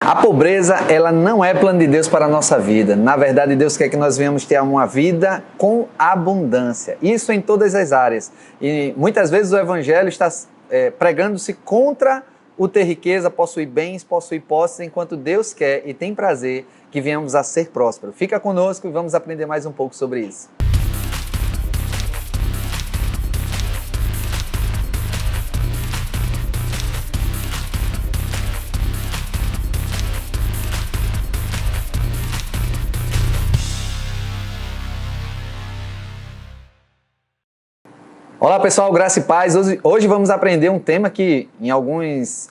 A pobreza, ela não é plano de Deus para a nossa vida. Na verdade, Deus quer que nós venhamos ter uma vida com abundância. Isso em todas as áreas. E muitas vezes o Evangelho está pregando-se contra o ter riqueza, possuir bens, possuir posses, enquanto Deus quer e tem prazer que venhamos a ser prósperos. Fica conosco e vamos aprender mais um pouco sobre isso. Olá pessoal, graça e paz. Hoje vamos aprender um tema que em alguns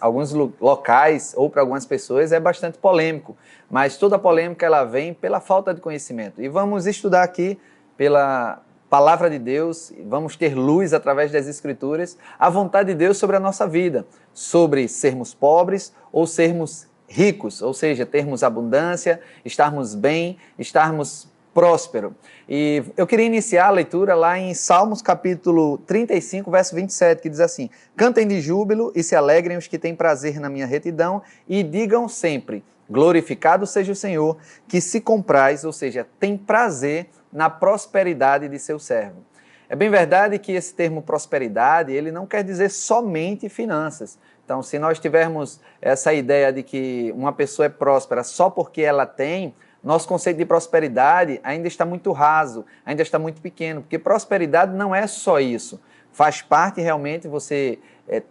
locais ou para algumas pessoas é bastante polêmico, mas toda polêmica ela vem pela falta de conhecimento. E vamos estudar aqui pela palavra de Deus, vamos ter luz através das Escrituras, a vontade de Deus sobre a nossa vida, sobre sermos pobres ou sermos ricos, ou seja, termos abundância, estarmos bem, estarmos próspero. E eu queria iniciar a leitura lá em Salmos capítulo 35, verso 27, que diz assim: cantem de júbilo e se alegrem os que têm prazer na minha retidão e digam sempre, glorificado seja o Senhor, que se compraz, ou seja, tem prazer na prosperidade de seu servo. É bem verdade que esse termo prosperidade, ele não quer dizer somente finanças. Então, se nós tivermos essa ideia de que uma pessoa é próspera só porque ela tem, nosso conceito de prosperidade ainda está muito raso, ainda está muito pequeno, porque prosperidade não é só isso. Faz parte realmente você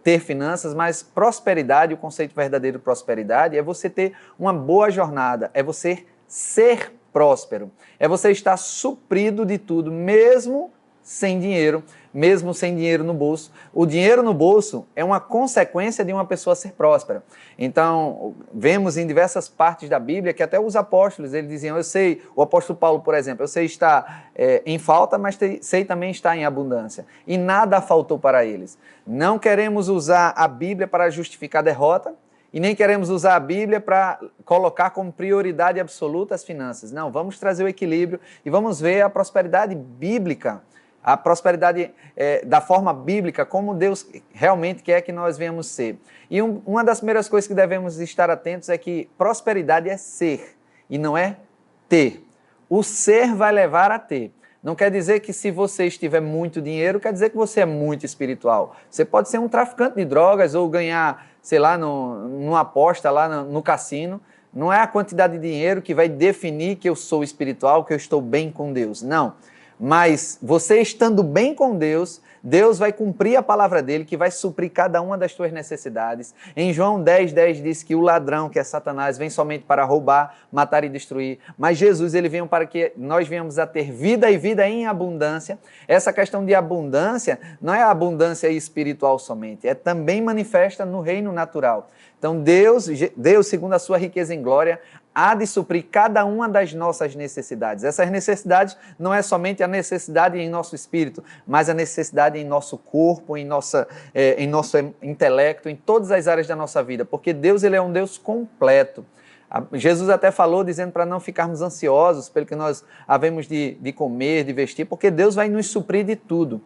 ter finanças, mas prosperidade, o conceito verdadeiro de prosperidade é você ter uma boa jornada, é você ser próspero, é você estar suprido de tudo, mesmo sem dinheiro no bolso. O dinheiro no bolso é uma consequência de uma pessoa ser próspera. Então, vemos em diversas partes da Bíblia que até os apóstolos, eles diziam, o apóstolo Paulo, por exemplo, eu sei estar em falta, mas sei também estar em abundância. E nada faltou para eles. Não queremos usar a Bíblia para justificar derrota, e nem queremos usar a Bíblia para colocar como prioridade absoluta as finanças. Não, vamos trazer o equilíbrio e vamos ver a prosperidade bíblica, a prosperidade da forma bíblica, como Deus realmente quer que nós venhamos ser. E uma das primeiras coisas que devemos estar atentos é que prosperidade é ser e não é ter. O ser vai levar a ter. Não quer dizer que se você tiver muito dinheiro, quer dizer que você é muito espiritual. Você pode ser um traficante de drogas ou ganhar, sei lá, numa aposta lá no cassino. Não é a quantidade de dinheiro que vai definir que eu sou espiritual, que eu estou bem com Deus. Não. Mas você estando bem com Deus, Deus vai cumprir a palavra dele, que vai suprir cada uma das tuas necessidades. Em João 10:10 diz que o ladrão, que é Satanás, vem somente para roubar, matar e destruir. Mas Jesus, ele veio para que nós venhamos a ter vida e vida em abundância. Essa questão de abundância não é a abundância espiritual somente, é também manifesta no reino natural. Então Deus, segundo a sua riqueza em glória, há de suprir cada uma das nossas necessidades. Essas necessidades não é somente a necessidade em nosso espírito, mas a necessidade em nosso corpo, em nosso intelecto, em todas as áreas da nossa vida, porque Deus, ele é um Deus completo. Jesus até falou, dizendo para não ficarmos ansiosos pelo que nós havemos de comer, de vestir, porque Deus vai nos suprir de tudo.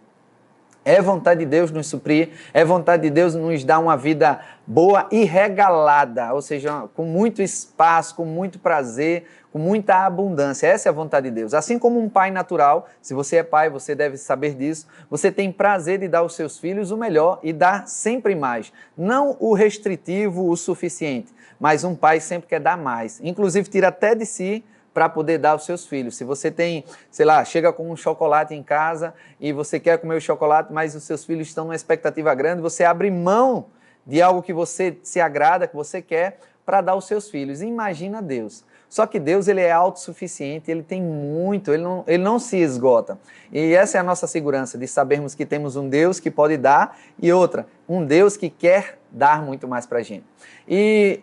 É vontade de Deus nos suprir, é vontade de Deus nos dar uma vida boa e regalada, ou seja, com muito espaço, com muito prazer, com muita abundância. Essa é a vontade de Deus. Assim como um pai natural, se você é pai, você deve saber disso, você tem prazer de dar aos seus filhos o melhor e dar sempre mais. Não o restritivo, o suficiente, mas um pai sempre quer dar mais. Inclusive, tira até de si para poder dar aos seus filhos. Se você tem, sei lá, chega com um chocolate em casa e você quer comer o chocolate, mas os seus filhos estão numa expectativa grande, você abre mão de algo que você se agrada, que você quer, para dar aos seus filhos. Imagina Deus. Só que Deus, ele é autossuficiente, ele tem muito, ele não se esgota. E essa é a nossa segurança, de sabermos que temos um Deus que pode dar e outra, um Deus que quer dar muito mais para a gente.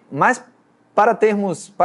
Mas para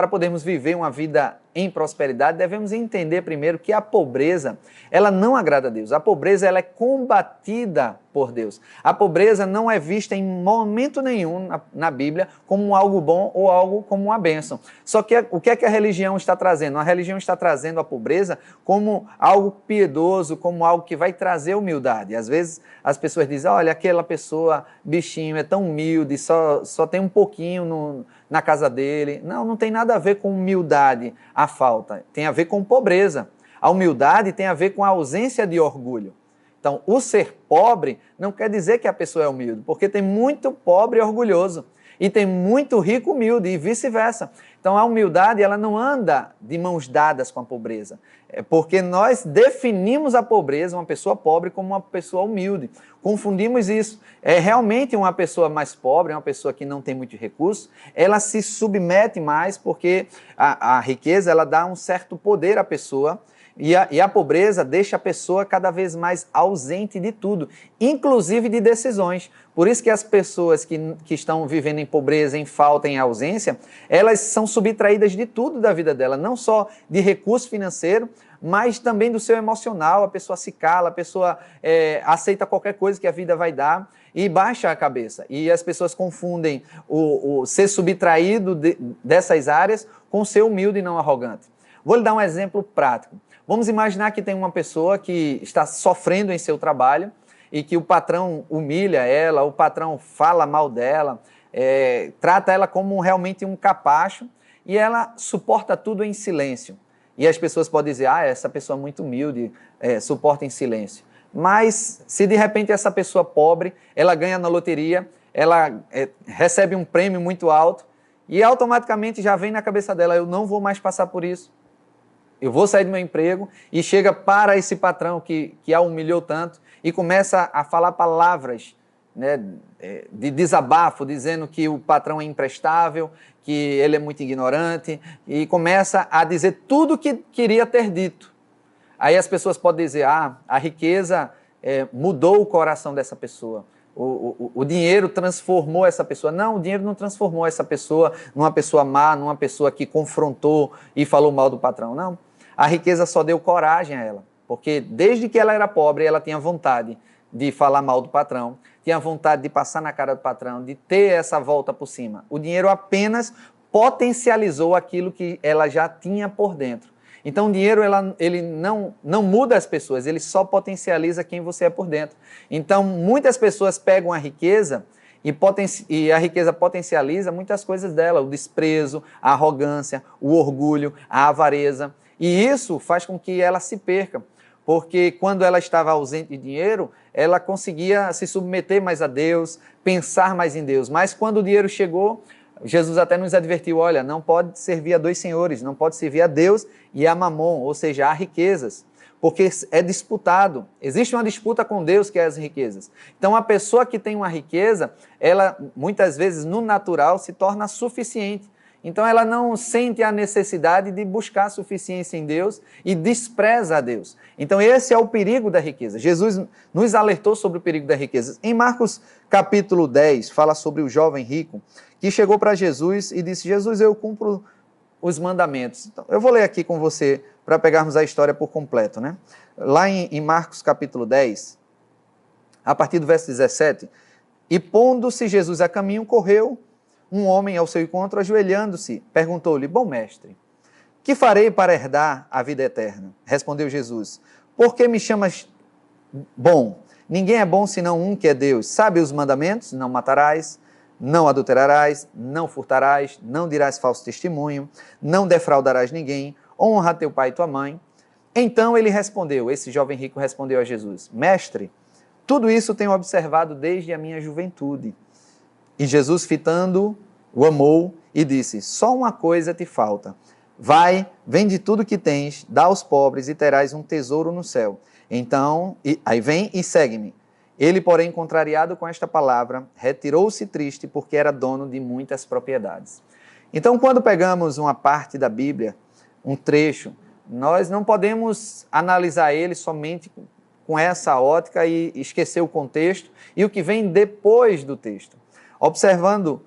podermos viver uma vida em prosperidade, devemos entender primeiro que a pobreza, ela não agrada a Deus. A pobreza, ela é combatida por Deus. A pobreza não é vista em momento nenhum na Bíblia como algo bom ou algo como uma bênção. Só que o que é que a religião está trazendo? A religião está trazendo a pobreza como algo piedoso, como algo que vai trazer humildade. Às vezes as pessoas dizem, olha, aquela pessoa, bichinho, é tão humilde, só tem um pouquinho na casa dele. Não, não tem nada a ver com humildade, a falta. Tem a ver com pobreza. A humildade tem a ver com a ausência de orgulho. Então, o ser pobre não quer dizer que a pessoa é humilde, porque tem muito pobre orgulhoso e tem muito rico humilde e vice-versa. Então, a humildade ela não anda de mãos dadas com a pobreza, porque nós definimos a pobreza, uma pessoa pobre, como uma pessoa humilde. Confundimos isso. É realmente uma pessoa mais pobre, uma pessoa que não tem muito recurso, ela se submete mais porque a riqueza ela dá um certo poder à pessoa. E a pobreza deixa a pessoa cada vez mais ausente de tudo, inclusive de decisões. Por isso que as pessoas que estão vivendo em pobreza, em falta, em ausência, elas são subtraídas de tudo da vida dela, não só de recurso financeiro, mas também do seu emocional. A pessoa se cala, a pessoa aceita qualquer coisa que a vida vai dar e baixa a cabeça. E as pessoas confundem o ser subtraído dessas áreas com ser humilde e não arrogante. Vou lhe dar um exemplo prático. Vamos imaginar que tem uma pessoa que está sofrendo em seu trabalho e que o patrão humilha ela, o patrão fala mal dela, trata ela como realmente um capacho e ela suporta tudo em silêncio. E as pessoas podem dizer, essa pessoa é muito humilde, suporta em silêncio. Mas se de repente essa pessoa pobre, ela ganha na loteria, ela recebe um prêmio muito alto e automaticamente já vem na cabeça dela, eu não vou mais passar por isso. Eu vou sair do meu emprego e chega para esse patrão que a humilhou tanto e começa a falar palavras, né, de desabafo, dizendo que o patrão é imprestável, que ele é muito ignorante e começa a dizer tudo o que queria ter dito. Aí as pessoas podem dizer, a riqueza mudou o coração dessa pessoa. O dinheiro transformou essa pessoa. Não, o dinheiro não transformou essa pessoa numa pessoa má, numa pessoa que confrontou e falou mal do patrão. Não. A riqueza só deu coragem a ela, porque desde que ela era pobre, ela tinha vontade de falar mal do patrão, tinha vontade de passar na cara do patrão, de ter essa volta por cima. O dinheiro apenas potencializou aquilo que ela já tinha por dentro. Então o dinheiro ele não muda as pessoas, ele só potencializa quem você é por dentro. Então muitas pessoas pegam a riqueza e a riqueza potencializa muitas coisas dela, o desprezo, a arrogância, o orgulho, a avareza. E isso faz com que ela se perca, porque quando ela estava ausente de dinheiro, ela conseguia se submeter mais a Deus, pensar mais em Deus. Mas quando o dinheiro chegou, Jesus até nos advertiu, olha, não pode servir a dois senhores, não pode servir a Deus e a Mamon, ou seja, a riquezas, porque é disputado. Existe uma disputa com Deus, que é as riquezas. Então, a pessoa que tem uma riqueza, ela muitas vezes no natural se torna suficiente. Então ela não sente a necessidade de buscar suficiência em Deus e despreza a Deus. Então esse é o perigo da riqueza. Jesus nos alertou sobre o perigo da riqueza. Em Marcos capítulo 10, fala sobre o jovem rico que chegou para Jesus e disse, Jesus, eu cumpro os mandamentos. Então, eu vou ler aqui com você para pegarmos a história por completo, né? Lá em Marcos capítulo 10, a partir do verso 17, e pondo-se Jesus a caminho, correu um homem ao seu encontro, ajoelhando-se, perguntou-lhe, bom mestre, que farei para herdar a vida eterna? Respondeu Jesus, por que me chamas bom? Ninguém é bom senão um que é Deus. Sabe os mandamentos? Não matarás, não adulterarás, não furtarás, não dirás falso testemunho, não defraudarás ninguém, honra teu pai e tua mãe. Então ele respondeu, esse jovem rico respondeu a Jesus, mestre, tudo isso tenho observado desde a minha juventude. E Jesus, fitando, o amou e disse, só uma coisa te falta. Vai, vende tudo que tens, dá aos pobres e terás um tesouro no céu. Então, aí vem e segue-me. Ele, porém, contrariado com esta palavra, retirou-se triste porque era dono de muitas propriedades. Então, quando pegamos uma parte da Bíblia, um trecho, nós não podemos analisar ele somente com essa ótica e esquecer o contexto e o que vem depois do texto. Observando,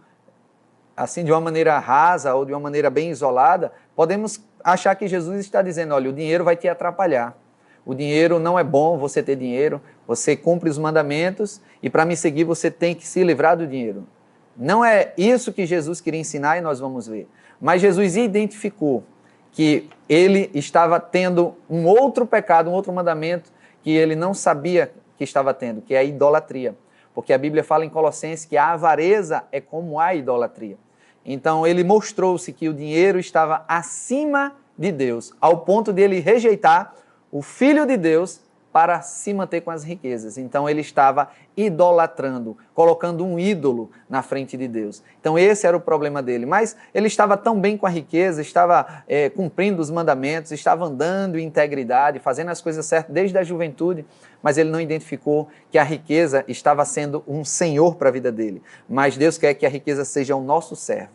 assim, de uma maneira rasa ou de uma maneira bem isolada, podemos achar que Jesus está dizendo, olha, o dinheiro vai te atrapalhar. O dinheiro não é bom você ter dinheiro, Você cumpre os mandamentos e para me seguir você tem que se livrar do dinheiro. Não é isso que Jesus queria ensinar e nós vamos ver. Mas Jesus identificou que ele estava tendo um outro pecado, um outro mandamento que ele não sabia que estava tendo, que é a idolatria. Porque a Bíblia fala em Colossenses que a avareza é como a idolatria. Então ele mostrou-se que o dinheiro estava acima de Deus, ao ponto de ele rejeitar o Filho de Deus para se manter com as riquezas. Então ele estava idolatrando, colocando um ídolo na frente de Deus. Então esse era o problema dele. Mas ele estava tão bem com a riqueza, estava cumprindo os mandamentos, estava andando em integridade, fazendo as coisas certas desde a juventude, mas ele não identificou que a riqueza estava sendo um senhor para a vida dele. Mas Deus quer que a riqueza seja o nosso servo.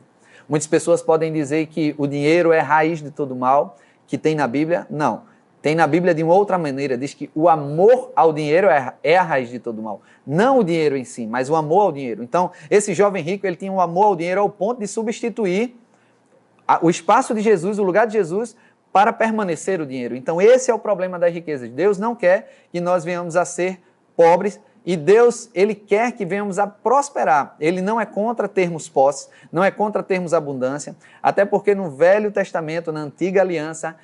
Muitas pessoas podem dizer que o dinheiro é a raiz de todo mal, que tem na Bíblia. Não. Tem na Bíblia de uma outra maneira, diz que o amor ao dinheiro é a raiz de todo mal. Não o dinheiro em si, mas o amor ao dinheiro. Então, esse jovem rico, ele tinha um amor ao dinheiro ao ponto de substituir o espaço de Jesus, o lugar de Jesus, para permanecer o dinheiro. Então, esse é o problema das riquezas. Deus não quer que nós venhamos a ser pobres, e Deus, ele quer que venhamos a prosperar. Ele não é contra termos posse, não é contra termos abundância, até porque no Velho Testamento, na Antiga Aliança,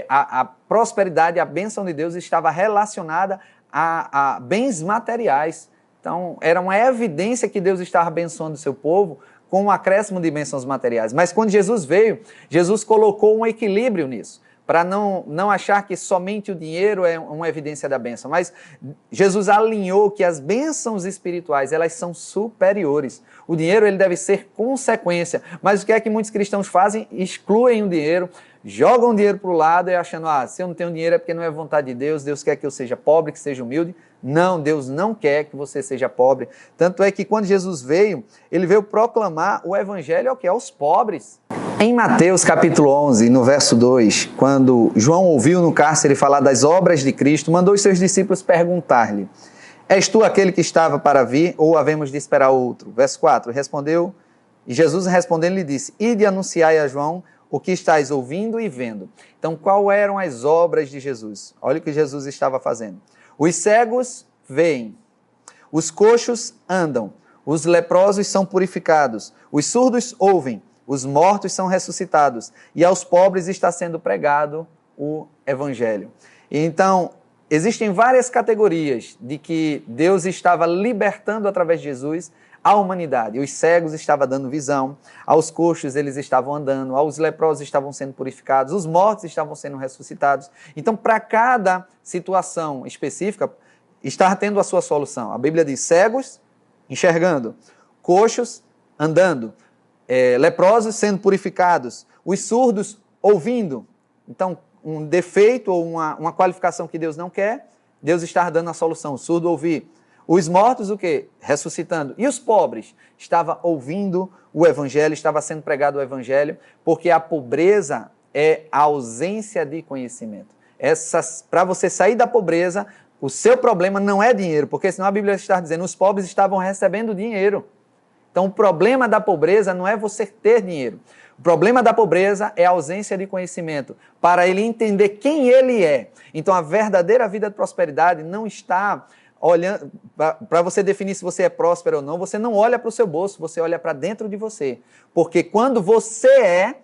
a prosperidade, a bênção de Deus estava relacionada a bens materiais. Então, era uma evidência que Deus estava abençoando o seu povo com um acréscimo de bênçãos materiais. Mas quando Jesus veio, Jesus colocou um equilíbrio nisso, para não achar que somente o dinheiro é uma evidência da bênção. Mas Jesus alinhou que as bênçãos espirituais, elas são superiores. O dinheiro, ele deve ser consequência. Mas o que é que muitos cristãos fazem? Excluem o dinheiro, jogam o dinheiro para o lado e achando, se eu não tenho dinheiro é porque não é vontade de Deus, Deus quer que eu seja pobre, que seja humilde. Não, Deus não quer que você seja pobre. Tanto é que quando Jesus veio, ele veio proclamar o evangelho aos pobres. Em Mateus capítulo 11, no verso 2, quando João ouviu no cárcere falar das obras de Cristo, mandou os seus discípulos perguntar-lhe: és tu aquele que estava para vir, ou havemos de esperar outro? Verso 4, respondeu, e Jesus respondendo lhe disse: ide anunciai a João o que estáis ouvindo e vendo. Então, quais eram as obras de Jesus? Olha o que Jesus estava fazendo. Os cegos veem, os coxos andam, os leprosos são purificados, os surdos ouvem, os mortos são ressuscitados, e aos pobres está sendo pregado o evangelho. Então, existem várias categorias de que Deus estava libertando através de Jesus a humanidade. Os cegos estavam dando visão, aos coxos eles estavam andando, aos leprosos estavam sendo purificados, os mortos estavam sendo ressuscitados. Então, para cada situação específica, está tendo a sua solução. A Bíblia diz cegos enxergando, coxos andando, leprosos sendo purificados, os surdos ouvindo. Então, um defeito ou uma qualificação que Deus não quer, Deus está dando a solução, o surdo ouvir. Os mortos, o quê? Ressuscitando. E os pobres? Estava ouvindo o evangelho, estava sendo pregado o evangelho, porque a pobreza é a ausência de conhecimento. Para você sair da pobreza, o seu problema não é dinheiro, porque senão a Bíblia está dizendo, os pobres estavam recebendo dinheiro. Então, o problema da pobreza não é você ter dinheiro. O problema da pobreza é a ausência de conhecimento, para ele entender quem ele é. Então, a verdadeira vida de prosperidade não está olhando, para você definir se você é próspero ou não, você não olha para o seu bolso, você olha para dentro de você. Porque quando você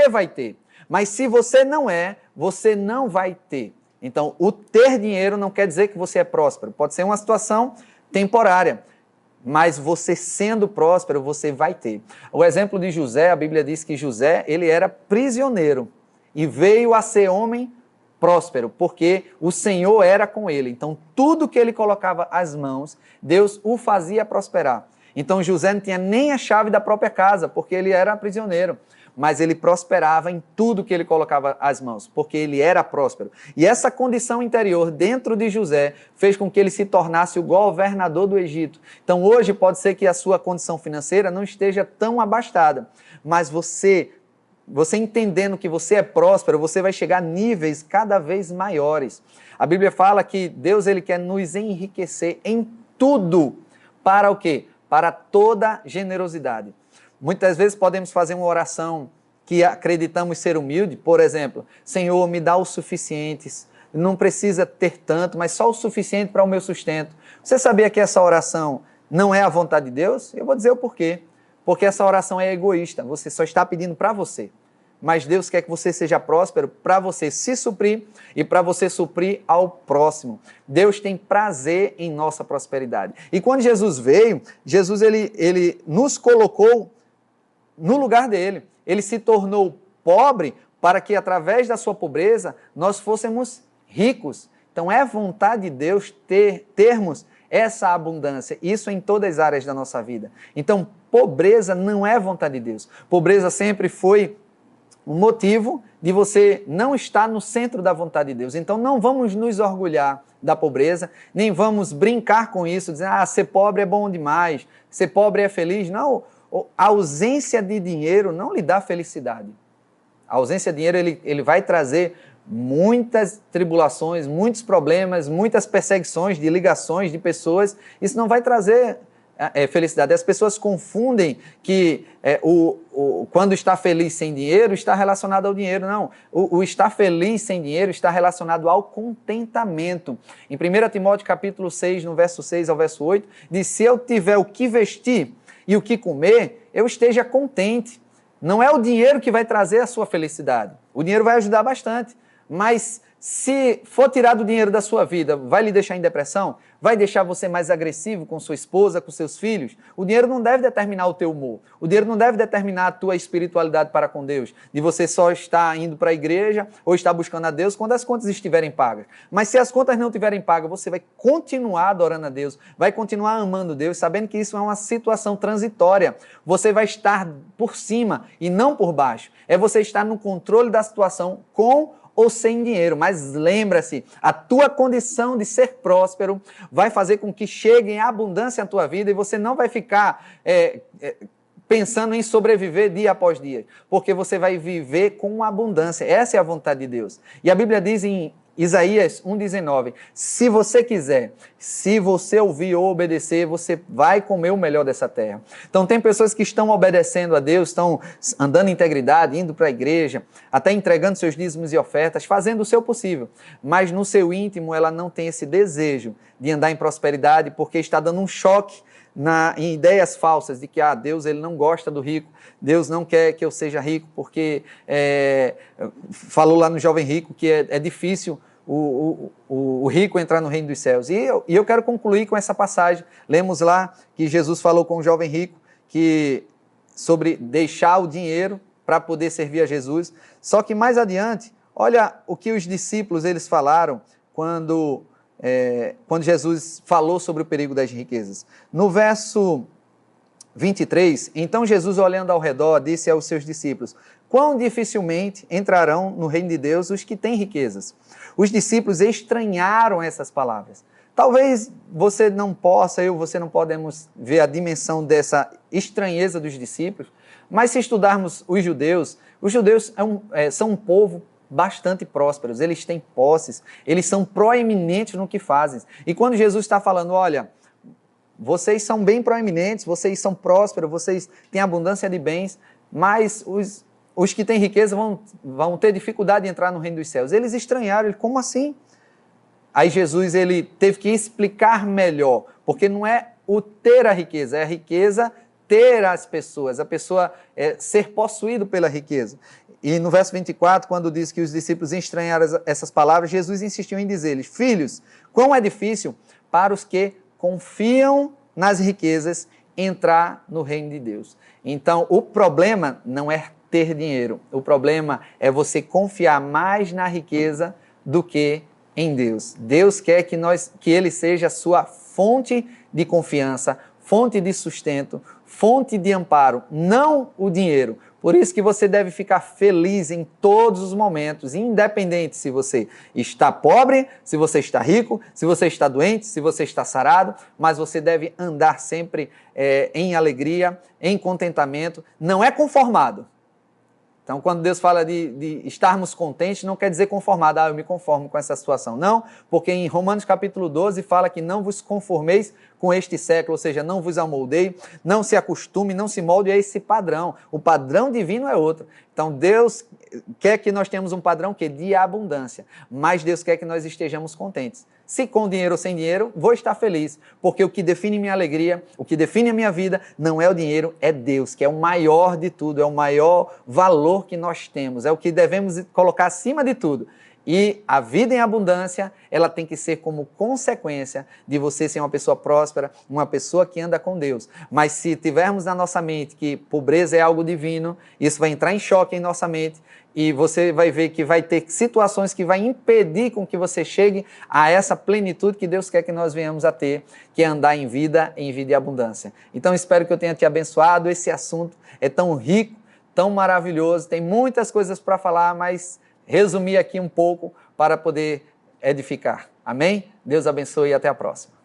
vai ter. Mas se você não é, você não vai ter. Então, o ter dinheiro não quer dizer que você é próspero. Pode ser uma situação temporária. Mas você sendo próspero, você vai ter. O exemplo de José, a Bíblia diz que José, ele era prisioneiro e veio a ser homem próspero, porque o Senhor era com ele. Então, tudo que ele colocava às mãos, Deus o fazia prosperar. Então, José não tinha nem a chave da própria casa, porque ele era prisioneiro. Mas ele prosperava em tudo que ele colocava às mãos, porque ele era próspero. E essa condição interior dentro de José fez com que ele se tornasse o governador do Egito. Então hoje pode ser que a sua condição financeira não esteja tão abastada, mas você entendendo que você é próspero, você vai chegar a níveis cada vez maiores. A Bíblia fala que Deus ele quer nos enriquecer em tudo. Para o quê? Para toda generosidade. Muitas vezes podemos fazer uma oração que acreditamos ser humilde, por exemplo, Senhor, me dá o suficiente não precisa ter tanto, mas só o suficiente para o meu sustento. Você sabia que essa oração não é a vontade de Deus? Eu vou dizer o porquê. Porque essa oração é egoísta, você só está pedindo para você. Mas Deus quer que você seja próspero para você se suprir e para você suprir ao próximo. Deus tem prazer em nossa prosperidade. E quando Jesus veio, Jesus ele nos colocou no lugar dele. Ele se tornou pobre para que através da sua pobreza nós fôssemos ricos. Então é vontade de Deus termos essa abundância, isso em todas as áreas da nossa vida. Então pobreza não é vontade de Deus. Pobreza sempre foi um motivo de você não estar no centro da vontade de Deus. Então não vamos nos orgulhar da pobreza, nem vamos brincar com isso, dizer, ser pobre é bom demais, ser pobre é feliz. Não, a ausência de dinheiro não lhe dá felicidade. A ausência de dinheiro ele vai trazer muitas tribulações, muitos problemas, muitas perseguições de ligações de pessoas. Isso não vai trazer felicidade. As pessoas confundem que quando está feliz sem dinheiro, está relacionado ao dinheiro. Não, o estar feliz sem dinheiro está relacionado ao contentamento. Em 1 Timóteo capítulo 6, no verso 6 ao verso 8, diz, se eu tiver o que vestir e o que comer, eu esteja contente. Não é o dinheiro que vai trazer a sua felicidade. O dinheiro vai ajudar bastante, mas se for tirado o dinheiro da sua vida, vai lhe deixar em depressão? Vai deixar você mais agressivo com sua esposa, com seus filhos? O dinheiro não deve determinar o teu humor. O dinheiro não deve determinar a tua espiritualidade para com Deus. De você só estar indo para a igreja ou estar buscando a Deus quando as contas estiverem pagas. Mas se as contas não estiverem pagas, você vai continuar adorando a Deus, vai continuar amando Deus, sabendo que isso é uma situação transitória. Você vai estar por cima e não por baixo. É você estar no controle da situação com ou sem dinheiro, mas lembra-se, a tua condição de ser próspero vai fazer com que chegue em abundância a tua vida e você não vai ficar pensando em sobreviver dia após dia, porque você vai viver com abundância. Essa é a vontade de Deus. E a Bíblia diz em Isaías 1,19, se você quiser, se você ouvir ou obedecer, você vai comer o melhor dessa terra. Então tem pessoas que estão obedecendo a Deus, estão andando em integridade, indo para a igreja, até entregando seus dízimos e ofertas, fazendo o seu possível, mas no seu íntimo ela não tem esse desejo de andar em prosperidade, porque está dando um choque em ideias falsas de que Deus ele não gosta do rico, Deus não quer que eu seja rico, porque falou lá no jovem rico que é difícil o rico entrar no reino dos céus. E eu quero concluir com essa passagem. Lemos lá que Jesus falou com o jovem rico sobre deixar o dinheiro para poder servir a Jesus. Só que mais adiante, olha o que os discípulos eles falaram quando Jesus falou sobre o perigo das riquezas. No verso 23, então Jesus, olhando ao redor, disse aos seus discípulos, quão dificilmente entrarão no reino de Deus os que têm riquezas. Os discípulos estranharam essas palavras. Talvez você não podemos ver a dimensão dessa estranheza dos discípulos, mas se estudarmos os judeus são um povo bastante prósperos, eles têm posses, eles são proeminentes no que fazem. E quando Jesus está falando, olha, vocês são bem proeminentes, vocês são prósperos, vocês têm abundância de bens, mas os que têm riqueza vão ter dificuldade de entrar no reino dos céus. Eles estranharam, como assim? Aí Jesus ele teve que explicar melhor, porque não é o ter a riqueza, é a riqueza ter as pessoas, a pessoa ser possuído pela riqueza. E no verso 24, quando diz que os discípulos estranharam essas palavras, Jesus insistiu em dizer-lhes, filhos, quão é difícil para os que confiam nas riquezas entrar no reino de Deus. Então, o problema não é ter dinheiro, o problema é você confiar mais na riqueza do que em Deus. Deus quer que Ele seja a sua fonte de confiança, fonte de sustento, fonte de amparo, não o dinheiro. Por isso que você deve ficar feliz em todos os momentos, independente se você está pobre, se você está rico, se você está doente, se você está sarado, mas você deve andar sempre em alegria, em contentamento, não é conformado. Então, quando Deus fala de estarmos contentes, não quer dizer conformado, eu me conformo com essa situação. Não, porque em Romanos capítulo 12 fala que não vos conformeis com este século, ou seja, não vos amoldeie, não se acostume, não se molde a esse padrão. O padrão divino é outro. Então Deus quer que nós tenhamos um padrão de abundância, mas Deus quer que nós estejamos contentes. Se com dinheiro ou sem dinheiro, vou estar feliz, porque o que define minha alegria, o que define a minha vida, não é o dinheiro, é Deus, que é o maior de tudo, é o maior valor que nós temos, é o que devemos colocar acima de tudo. E a vida em abundância, ela tem que ser como consequência de você ser uma pessoa próspera, uma pessoa que anda com Deus. Mas se tivermos na nossa mente que pobreza é algo divino, isso vai entrar em choque em nossa mente e você vai ver que vai ter situações que vai impedir com que você chegue a essa plenitude que Deus quer que nós venhamos a ter, que é andar em vida e abundância. Então espero que eu tenha te abençoado. Esse assunto é tão rico, tão maravilhoso, tem muitas coisas para falar, mas resumir aqui um pouco para poder edificar. Amém? Deus abençoe e até a próxima.